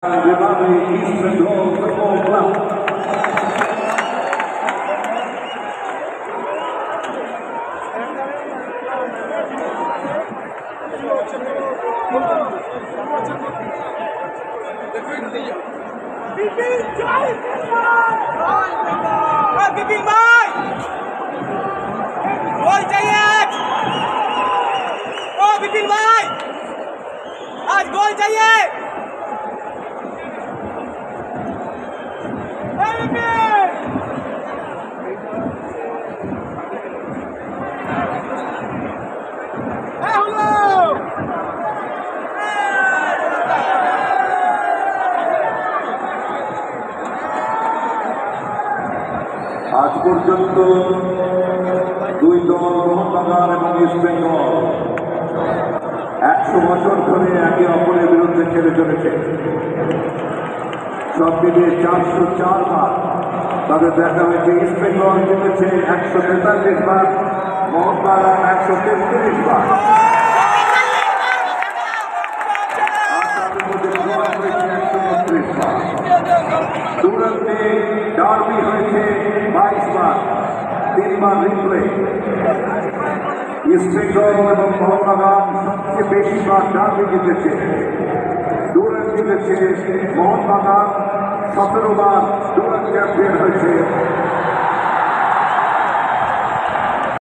East Bengal Football Club. Bipin भाई गोल चाहिए आज। ओ बिपिन भाई आज गोल चाहिए। আজ পর্যন্ত দুই দল মোহনবাগান এবং ইস্ট বেঙ্গল 100 বছর ধরে একে অপরের বিরুদ্ধে খেলে চলেছে। সব মিলিয়ে 404 বার তাদের দেখা হয়েছে। ইস্ট বেঙ্গল জিতেছে 143 বার, মোহনবাগান 133 বার। দুরন্তে ডার্বি হয়েছে 22 বার, 3 বার রিপ্লে। ইস্ট বেঙ্গল এবং মোহনবাগান সবচেয়ে বেশি বার ডার্বি জিতেছে। দুরান জিতেছে মোহনবাগান 17 বার, দুরান চ্যাম্পিয়ন হয়েছে